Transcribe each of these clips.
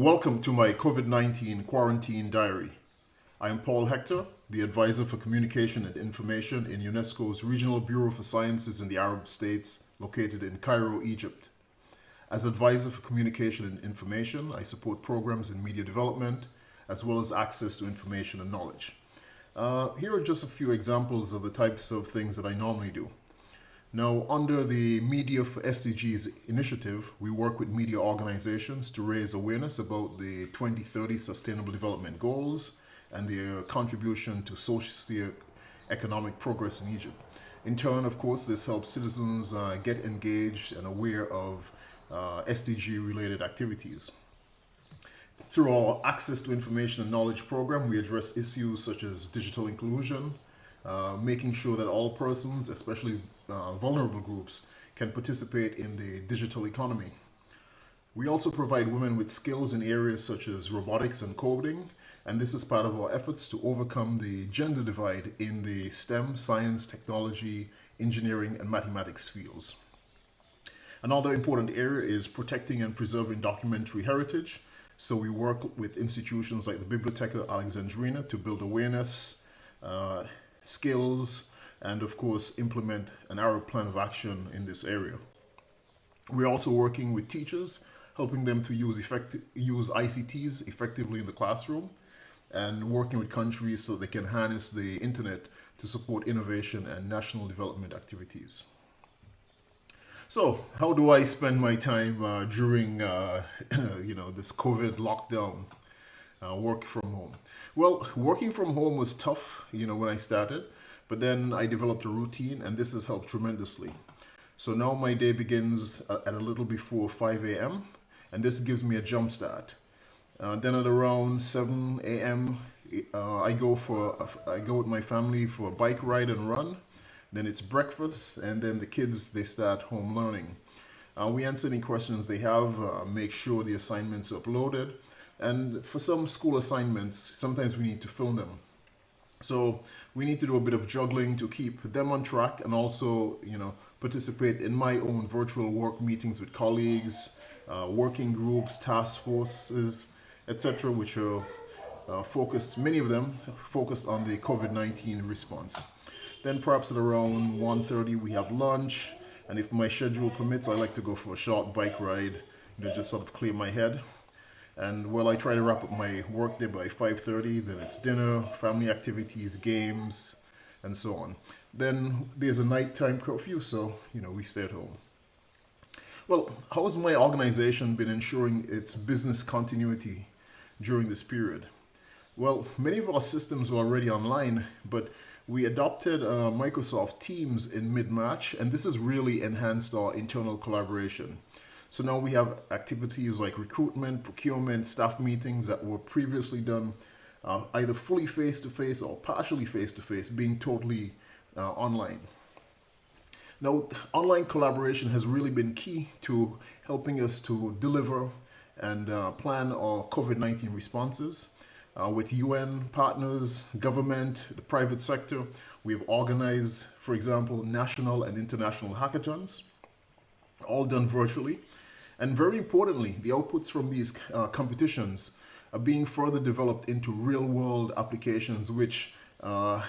Welcome to my COVID-19 quarantine diary. I am Paul Hector, the advisor for communication and information in UNESCO's Regional Bureau for Sciences in the Arab States, located in Cairo, Egypt. As advisor for communication and information, I support programs in media development, as well as access to information and knowledge. Here are just a few examples of the types of things that I normally do. Now, under the Media for SDGs initiative, we work with media organizations to raise awareness about the 2030 Sustainable Development Goals and their contribution to socio-economic progress in Egypt. In turn, of course, this helps citizens get engaged and aware of SDG-related activities. Through our Access to Information and Knowledge program, we address issues such as digital inclusion, making sure that all persons, especially vulnerable groups, can participate in the digital economy. We also provide women with skills in areas such as robotics and coding, and this is part of our efforts to overcome the gender divide in the STEM, science, technology, engineering, and mathematics fields. Another important area is protecting and preserving documentary heritage. So we work with institutions like the Bibliotheca, Alexandrina to build awareness, skills, and of course implement an Arab plan of action in this area. We're also working with teachers, helping them to use ICTs effectively in the classroom, and working with countries so they can harness the internet to support innovation and national development activities. So, how do I spend my time during this COVID lockdown, work from home? Well, working from home was tough, when I started, but then I developed a routine, and this has helped tremendously. So now my day begins at a little before 5 a.m., and this gives me a jump start. Then at around 7 a.m., I go with my family for a bike ride and run. Then it's breakfast, and then the kids, they start home learning. We answer any questions they have, make sure the assignments are uploaded. And for some school assignments, sometimes we need to film them. So we need to do a bit of juggling to keep them on track and also, participate in my own virtual work meetings with colleagues, working groups, task forces, etc., which are many of them focused on the COVID-19 response. Then perhaps at around 1:30 we have lunch, and if my schedule permits, I like to go for a short bike ride, just sort of clear my head. And I try to wrap up my workday by 5:30. Then it's dinner, family activities, games, and so on. Then there's a nighttime curfew, so we stay at home. Well, how has my organization been ensuring its business continuity during this period? Well, many of our systems are already online, but we adopted Microsoft Teams in mid-March, and this has really enhanced our internal collaboration. So now we have activities like recruitment, procurement, staff meetings that were previously done either fully face-to-face or partially face-to-face, being totally online. Now, online collaboration has really been key to helping us to deliver and plan our COVID-19 responses. With UN partners, government, the private sector, we've organized, for example, national and international hackathons, all done virtually. And very importantly, the outputs from these competitions are being further developed into real-world applications which are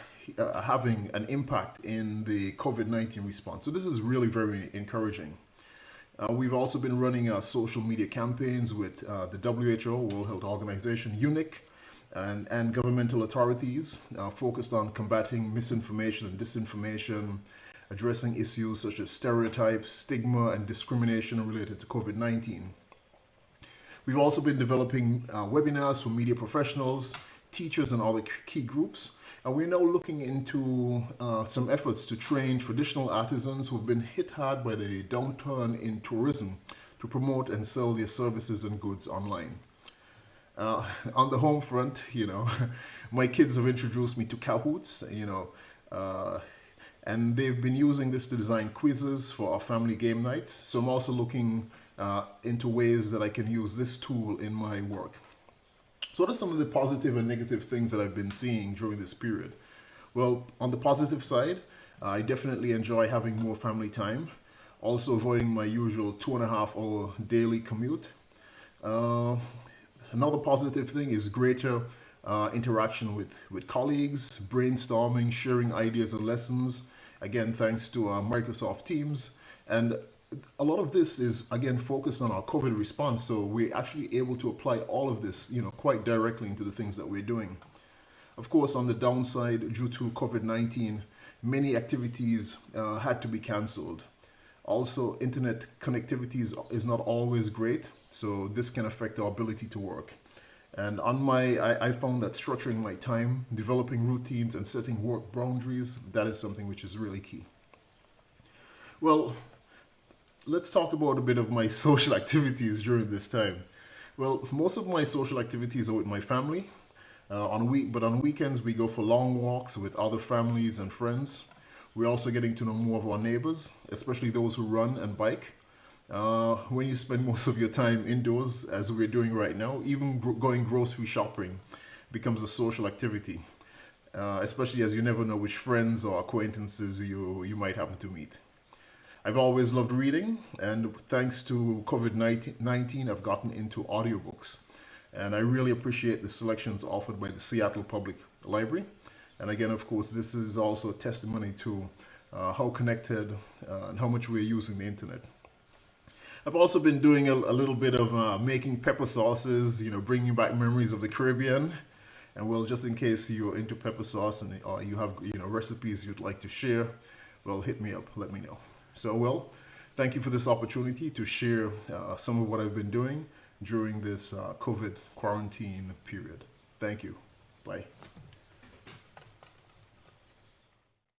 having an impact in the COVID-19 response. So this is really very encouraging. We've also been running social media campaigns with the WHO, World Health Organization, UNIC, and governmental authorities focused on combating misinformation and disinformation, addressing issues such as stereotypes, stigma, and discrimination related to COVID-19. We've also been developing webinars for media professionals, teachers, and other key groups. And we're now looking into some efforts to train traditional artisans who've been hit hard by the downturn in tourism to promote and sell their services and goods online. On the home front, my kids have introduced me to Kahoots, and they've been using this to design quizzes for our family game nights. So I'm also looking into ways that I can use this tool in my work. So what are some of the positive and negative things that I've been seeing during this period? Well, on the positive side, I definitely enjoy having more family time, also avoiding my usual 2.5 hour daily commute. Another positive thing is greater interaction with colleagues, brainstorming, sharing ideas and lessons. Again, thanks to Microsoft Teams. And a lot of this is, again, focused on our COVID response. So we're actually able to apply all of this, quite directly into the things that we're doing. Of course, on the downside, due to COVID-19, many activities had to be canceled. Also, internet connectivity is not always great, so this can affect our ability to work. And I found that structuring my time, developing routines, and setting work boundaries, that is something which is really key. Well, let's talk about a bit of my social activities during this time. Well, most of my social activities are with my family. But on weekends, we go for long walks with other families and friends. We're also getting to know more of our neighbors, especially those who run and bike. When you spend most of your time indoors, as we're doing right now, even going grocery shopping becomes a social activity, especially as you never know which friends or acquaintances you might happen to meet. I've always loved reading, and thanks to COVID-19, I've gotten into audiobooks. And I really appreciate the selections offered by the Seattle Public Library. And again, of course, this is also a testimony to how connected and how much we're using the internet. I've also been doing a little bit of making pepper sauces, bringing back memories of the Caribbean. And well, just in case you're into pepper sauce and or you have recipes you'd like to share, well, hit me up, let me know. So, well, thank you for this opportunity to share some of what I've been doing during this COVID quarantine period. Thank you. Bye.